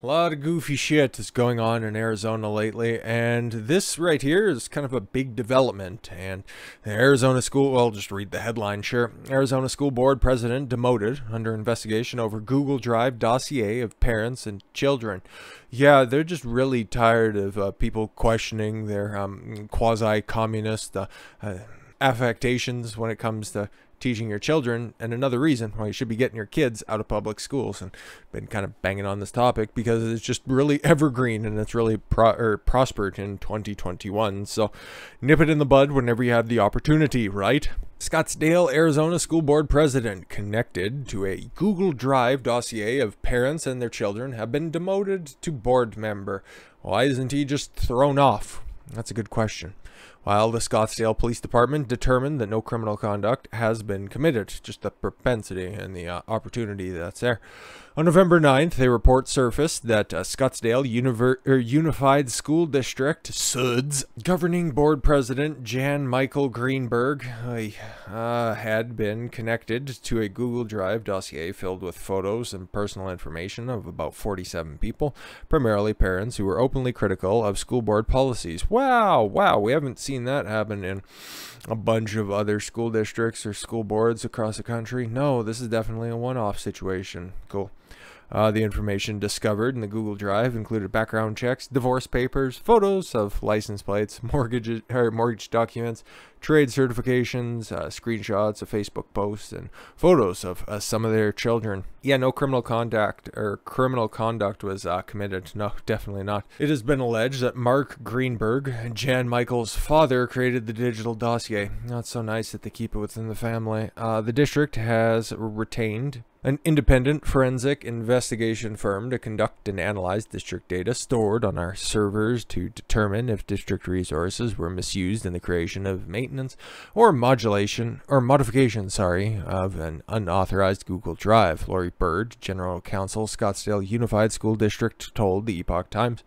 A lot of goofy shit is going on in Arizona lately, and this right here is kind of a big development. And the Arizona school, well, just read the headline, sure. Arizona School Board President demoted under investigation over Google Drive dossier of parents and children. Yeah, they're just really tired of people questioning their quasi-communist affectations when it comes to teaching your children, and another reason why you should be getting your kids out of public schools. And been kind of banging on this topic because it's just really evergreen and it's really prospered in 2021. So nip it in the bud whenever you have the opportunity, right? Scottsdale, Arizona School Board President connected to a Google Drive dossier of parents and their children have been demoted to board member. Why isn't he just thrown off? That's a good question. While the Scottsdale Police Department determined that no criminal conduct has been committed, just the propensity and the opportunity that's there. On November 9th, a report surfaced that Scottsdale Unified School District, SUDS, governing board president jann-michael Greenberg had been connected to a Google Drive dossier filled with photos and personal information of about 47 people, primarily parents who were openly critical of school board policies. Wow, we haven't seen that happen in a bunch of other school districts or school boards across the country. No, this is definitely a one-off situation. Cool. The information discovered in the Google Drive included background checks, divorce papers, photos of license plates, mortgage documents, trade certifications, screenshots of Facebook posts, and photos of some of their children. Yeah, no criminal conduct was committed. No, definitely not. It has been alleged that Mark Greenberg, jann-michael's father, created the digital dossier. Not so nice that they keep it within the family. The district has retained an independent forensic investigation firm to conduct and analyze district data stored on our servers to determine if district resources were misused in the creation of maintenance or modification of an unauthorized Google Drive. Lori Bird, General Counsel, Scottsdale Unified School District, told the Epoch Times.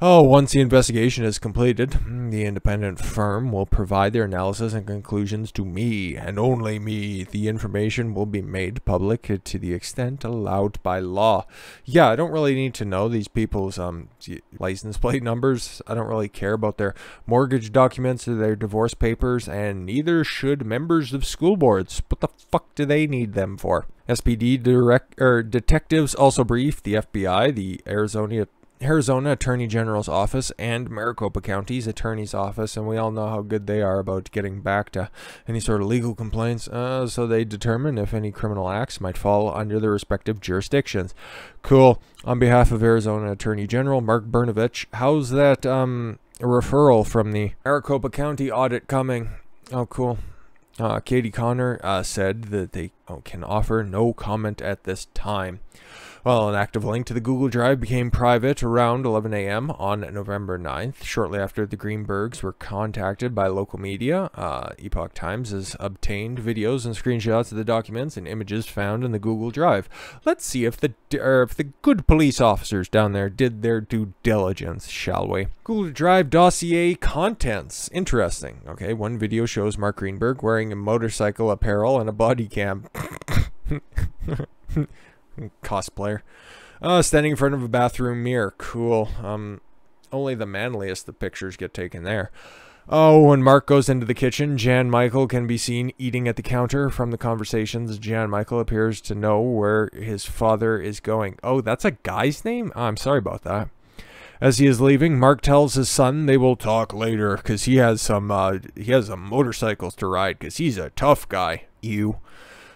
Once the investigation is completed, the independent firm will provide their analysis and conclusions to me, and only me. The information will be made public to the extent allowed by law. Yeah, I don't really need to know these people's license plate numbers. I don't really care about their mortgage documents or their divorce papers, and neither should members of school boards. What the fuck do they need them for? SPD detectives also briefed the FBI, the Arizona Attorney General's office, and Maricopa County's Attorney's office, and we all know how good they are about getting back to any sort of legal complaints, so they determine if any criminal acts might fall under their respective jurisdictions. Cool. On behalf of Arizona Attorney General Mark Brnovich, how's that referral from the Maricopa County audit coming? Oh, cool. Katie Connor said that they can offer no comment at this time. Well, an active link to the Google Drive became private around 11 a.m. on November 9th, shortly after the Greenbergs were contacted by local media. Epoch Times has obtained videos and screenshots of the documents and images found in the Google Drive. Let's see if the good police officers down there did their due diligence, shall we? Google Drive dossier contents. Interesting. Okay, one video shows Mark Greenberg wearing a motorcycle apparel and a body cam. Cosplayer. Standing in front of a bathroom mirror. Cool. Only the manliest of pictures get taken there. When Mark goes into the kitchen, jann-michael can be seen eating at the counter. From the conversations, jann-michael appears to know where his father is going. Oh, that's a guy's name? I'm sorry about that. As he is leaving, Mark tells his son they will talk later because he has some motorcycles to ride because he's a tough guy. Ew.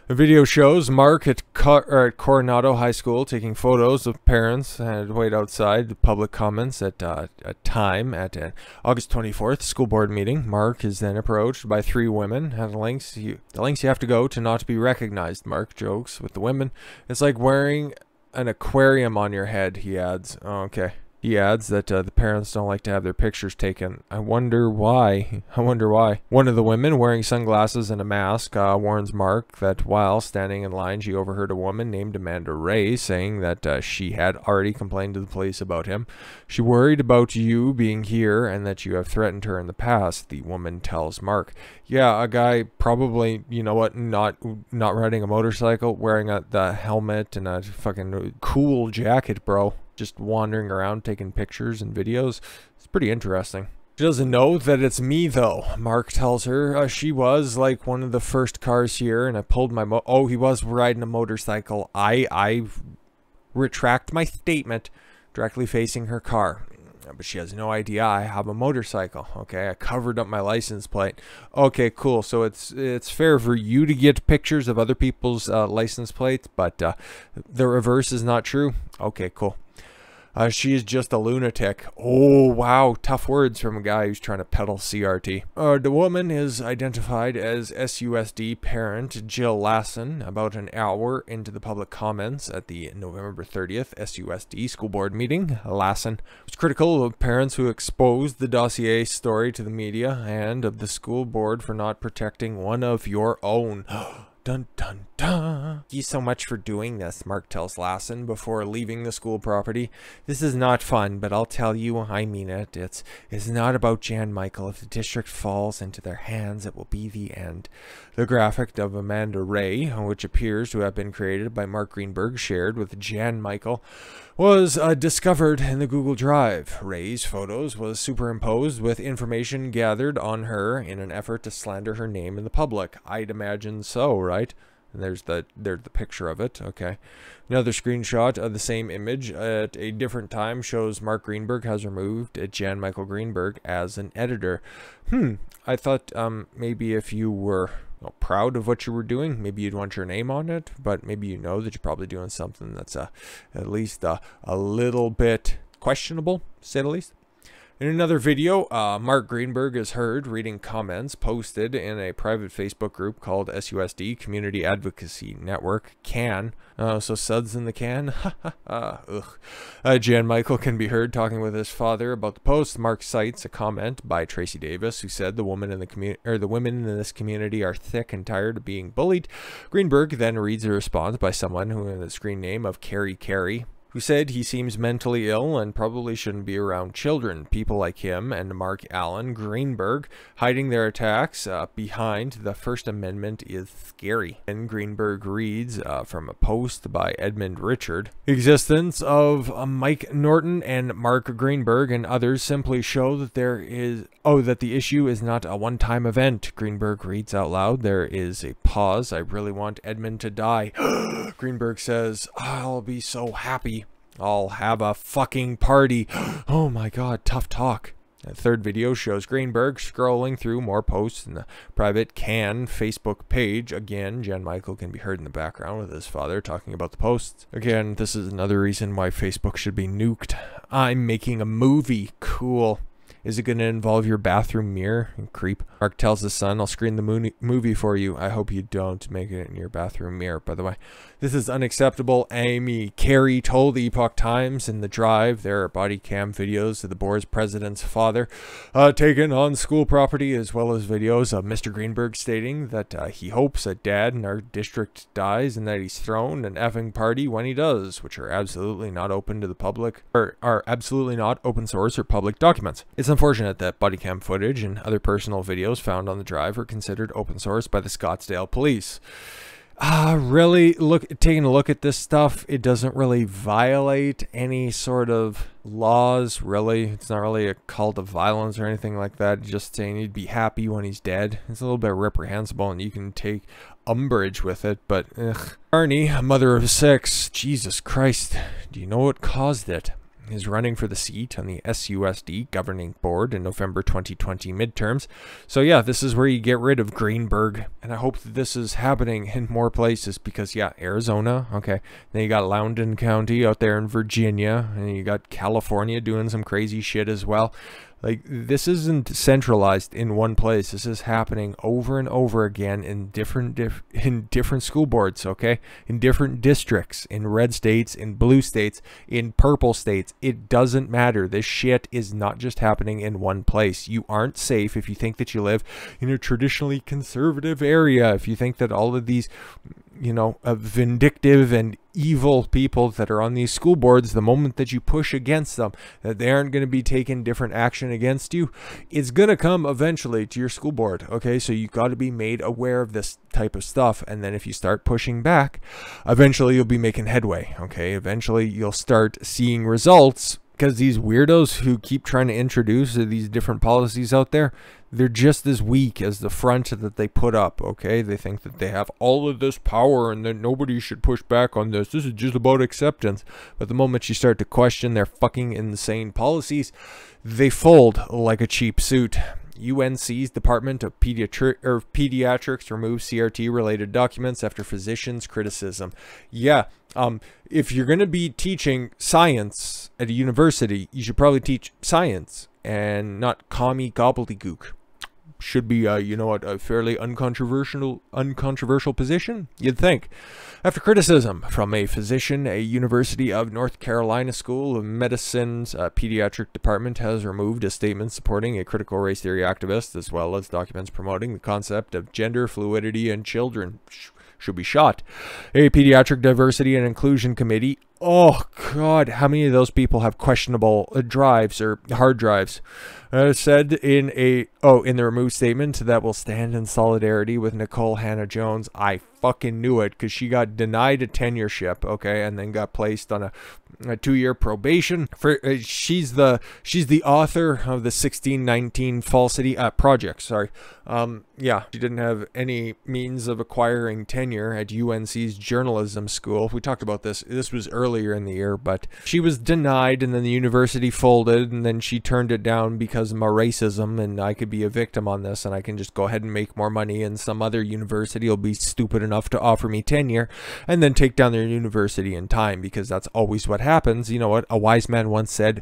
The video shows Mark at Coronado High School taking photos of parents and wait outside the public comments at a time at an August 24th school board meeting. Mark is then approached by three women at the lengths you have to go to not be recognized. Mark jokes with the women. It's like wearing an aquarium on your head, he adds. Oh, okay. He adds that the parents don't like to have their pictures taken. I wonder why. One of the women, wearing sunglasses and a mask, warns Mark that while standing in line, she overheard a woman named Amanda Ray saying that she had already complained to the police about him. She worried about you being here and that you have threatened her in the past, the woman tells Mark. Yeah, a guy probably, you know what, not riding a motorcycle, wearing the helmet and a fucking cool jacket, bro. just wandering around taking pictures and videos. It's pretty interesting. She doesn't know that it's me, though. Mark tells her she was like one of the first cars here, and I pulled my oh, he was riding a motorcycle. I retract my statement, directly facing her car. But she has no idea I have a motorcycle. Okay, I covered up my license plate. Okay, cool. So it's fair for you to get pictures of other people's license plates, but the reverse is not true. Okay, cool. She is just a lunatic. Oh, wow. Tough words from a guy who's trying to peddle CRT. The woman is identified as SUSD parent Jill Lassen about an hour into the public comments at the November 30th SUSD school board meeting. Lassen was critical of parents who exposed the dossier story to the media and of the school board for not protecting one of your own. Dun dun dun. Thank you so much for doing this, Mark tells Lassen before leaving the school property. This is not fun, but I'll tell you, I mean it. It's not about jann-michael. If the district falls into their hands, it will be the end. The graphic of Amanda Ray, which appears to have been created by Mark Greenberg, shared with jann-michael, was discovered in the Google Drive. Ray's photos was superimposed with information gathered on her in an effort to slander her name in the public. I'd imagine so, right? And there's the picture of it. Okay. Another screenshot of the same image at a different time shows Mark Greenberg has removed jann-michael Greenberg as an editor. I thought maybe if you were proud of what you were doing, maybe you'd want your name on it, but maybe you know that you're probably doing something that's at least a little bit questionable, to say the least. In another video, Mark Greenberg is heard reading comments posted in a private Facebook group called SUSD Community Advocacy Network, CAN. So suds in the can. jann-michael can be heard talking with his father about the post. Mark cites a comment by Tracy Davis, who said the women in this community are thick and tired of being bullied. Greenberg then reads a response by someone who has the screen name of Carrie, who said he seems mentally ill and probably shouldn't be around children. People like him and Mark Allen Greenberg hiding their attacks behind the First Amendment is scary. And Greenberg reads from a post by Edmund Richard. The existence of Mike Norton and Mark Greenberg and others simply show that that the issue is not a one-time event. Greenberg reads out loud. There is a pause. I really want Edmund to die. Greenberg says, I'll be so happy. I'll have a fucking party. Oh my god, tough talk. The third video shows Greenberg scrolling through more posts in the private CAN Facebook page. Again, jann-michael can be heard in the background with his father talking about the posts. Again, this is another reason why Facebook should be nuked. I'm making a movie. Cool. Is it going to involve your bathroom mirror? Creep. Mark tells his son, I'll screen the movie for you. I hope you don't make it in your bathroom mirror, by the way. This is unacceptable. Amy Carey told the Epoch Times in the Drive there are body cam videos of the board's president's father taken on school property, as well as videos of Mr. Greenberg stating that he hopes that dad in our district dies and that he's thrown an effing party when he does, which are absolutely not open to the public, or are absolutely not open source or public documents. It's unfortunate that body cam footage and other personal videos found on the Drive are considered open source by the Scottsdale police. Really, taking a look at this stuff, it doesn't really violate any sort of laws, really. It's not really a call to violence or anything like that. Just saying he'd be happy when he's dead. It's a little bit reprehensible, and you can take umbrage with it, but Arnie, a mother of 6, Jesus Christ, do you know what caused it? Is running for the seat on the SUSD governing board in November 2020 midterms. So yeah, this is where you get rid of Greenberg, and I hope that this is happening in more places, because yeah, Arizona, okay, then you got Loudoun County out there in Virginia, and you got California doing some crazy shit as well. Like, this isn't centralized in one place. This is happening over and over again in different school boards, okay? In different districts, in red states, in blue states, in purple states. It doesn't matter. This shit is not just happening in one place. You aren't safe if you think that you live in a traditionally conservative area. If you think that all of these, you know, vindictive and evil people that are on these school boards, the moment that you push against them, that they aren't going to be taking different action against you, it's going to come eventually to your school board. Okay, so you got to be made aware of this type of stuff, and then if you start pushing back, eventually you'll be making headway. Okay, eventually you'll start seeing results, because these weirdos who keep trying to introduce these different policies out there, they're just as weak as the front that they put up. Okay, they think that they have all of this power and that nobody should push back on this. This is just about acceptance. But the moment you start to question their fucking insane policies, they fold like a cheap suit. UNC's Department of Pediatrics removed CRT-related documents after physicians' criticism. Yeah, if you're going to be teaching science at a university, you should probably teach science and not commie gobbledygook. Should be, you know what, a fairly uncontroversial position, you'd think. After criticism from a physician, a University of North Carolina School of Medicine's pediatric department has removed a statement supporting a critical race theory activist, as well as documents promoting the concept of gender fluidity in children. Should be shot. A pediatric diversity and inclusion committee. Oh God, how many of those people have questionable drives or hard drives? Said in the removed statement that will stand in solidarity with Nikole Hannah-Jones. I fucking knew it, because she got denied a tenureship, okay, and then got placed on a 2-year probation. For she's the author of the 1619 falsity project. Sorry, yeah, she didn't have any means of acquiring tenure at UNC's journalism school. We talked about this. This was earlier in the year, but she was denied, and then the university folded, and then she turned it down because of my racism, and I could be a victim on this, and I can just go ahead and make more money, and some other university will be stupid enough to offer me tenure and then take down their university in time, because that's always what happens. You know what? A wise man once said,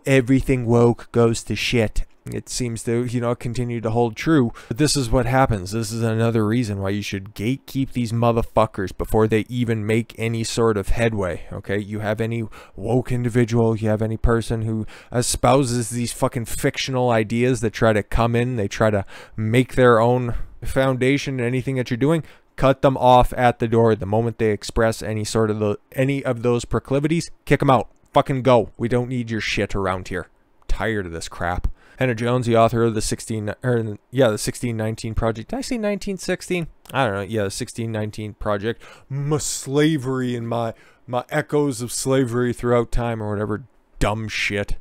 everything woke goes to shit. It seems to, you know, continue to hold true. But this is what happens. This is another reason why you should gatekeep these motherfuckers before they even make any sort of headway. Okay, you have any woke individual, you have any person who espouses these fucking fictional ideas that try to come in, they try to make their own foundation in anything that you're doing. Cut them off at the door the moment they express any of those proclivities. Kick them out. Fucking go. We don't need your shit around here. Tired of this crap. Hannah-Jones, the author of the 1619 project. Did I say 1916? I don't know. Yeah, the 1619 project. My slavery and my echoes of slavery throughout time, or whatever dumb shit.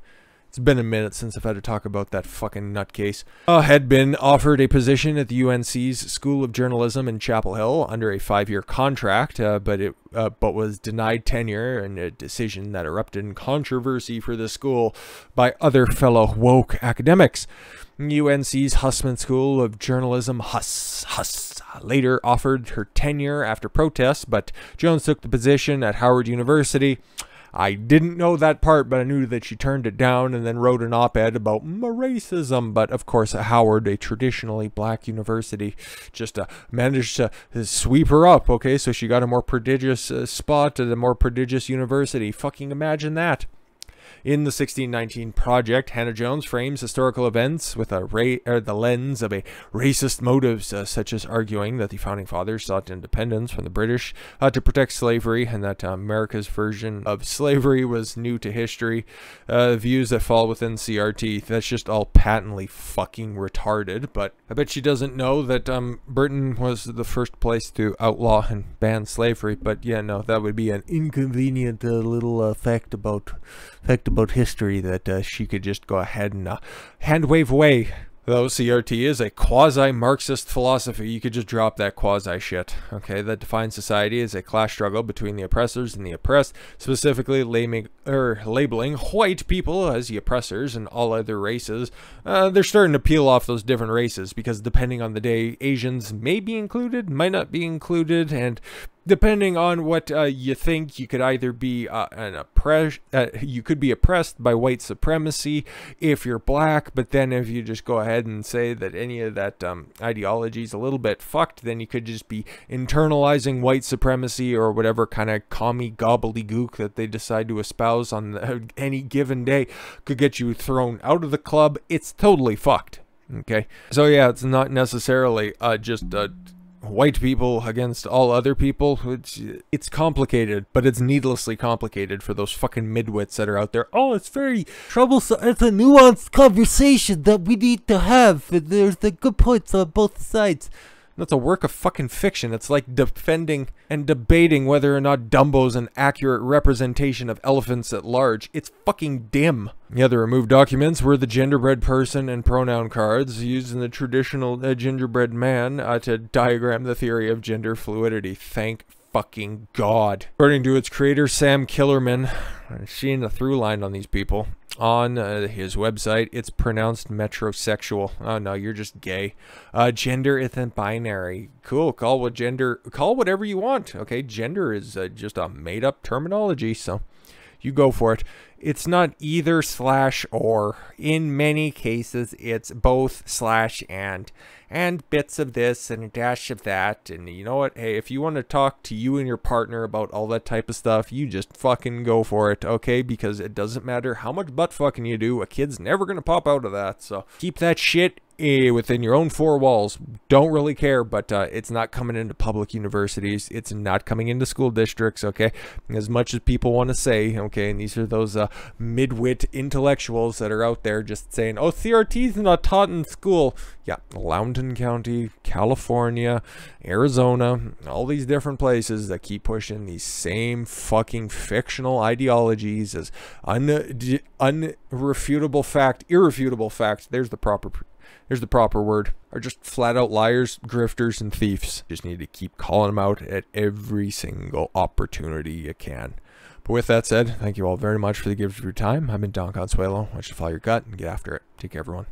It's been a minute since I've had to talk about that fucking nutcase. Had been offered a position at the UNC's School of Journalism in Chapel Hill under a 5-year contract, but was denied tenure in a decision that erupted in controversy for the school by other fellow woke academics. UNC's Hussman School of Journalism, Huss, later offered her tenure after protests, but Jones took the position at Howard University. I didn't know that part, but I knew that she turned it down and then wrote an op-ed about racism. But of course, Howard, a traditionally black university, just managed to sweep her up. Okay, so she got a more prestigious spot at a more prestigious university. Fucking imagine that. In the 1619 project, Hannah-Jones frames historical events with the lens of a racist motives, such as arguing that the Founding Fathers sought independence from the British to protect slavery, and that America's version of slavery was new to history. Views that fall within CRT. That's just all patently fucking retarded, but I bet she doesn't know that Britain was the first place to outlaw and ban slavery. But yeah, no, that would be an inconvenient little fact about history that she could just go ahead and hand wave away. Though CRT is a quasi-Marxist philosophy, you could just drop that quasi-shit, okay? That defines society as a class struggle between the oppressors and the oppressed, specifically labeling white people as the oppressors and all other races. They're starting to peel off those different races, because depending on the day, Asians may be included, might not be included, and depending on what you think, you could either be you could be oppressed by white supremacy if you're black, but then if you just go ahead and say that any of that ideology is a little bit fucked, then you could just be internalizing white supremacy or whatever kind of commie gobbledygook that they decide to espouse on any given day could get you thrown out of the club. It's totally fucked. Okay, so yeah, it's not necessarily just white people against all other people. It's complicated, but it's needlessly complicated for those fucking midwits that are out there. Oh, it's very troublesome. It's a nuanced conversation that we need to have. There's the good points on both sides. That's a work of fucking fiction. It's like defending and debating whether or not Dumbo's an accurate representation of elephants at large. It's fucking dim. The other removed documents were the genderbread person and pronoun cards used in the traditional gingerbread man to diagram the theory of gender fluidity. Thank fucking God. According to its creator, Sam Killerman, seeing a through line on these people. On his website, it's pronounced metrosexual. Oh no, you're just gay. Gender isn't binary. Cool, call whatever you want. Okay, gender is just a made-up terminology, so you go for it. It's not either slash or. In many cases, it's both slash and bits of this and a dash of that. And you know what? Hey, if you want to talk to you and your partner about all that type of stuff, you just fucking go for it, okay? Because it doesn't matter how much butt fucking you do, a kid's never gonna pop out of that. So keep that shit within your own four walls. Don't really care, but it's not coming into public universities. It's not coming into school districts, okay? As much as people want to say, okay, and these are those midwit intellectuals that are out there just saying, oh, CRT is not taught in school. Yeah, Loudoun County, California, Arizona, all these different places that keep pushing these same fucking fictional ideologies as irrefutable fact. There's the proper word, are just flat out liars, grifters, and thieves. Just need to keep calling them out at every single opportunity you can. But with that said, thank you all very much for the gift of your time. I've been Don Consuelo. Why don't you follow your gut and get after it. Take care, everyone.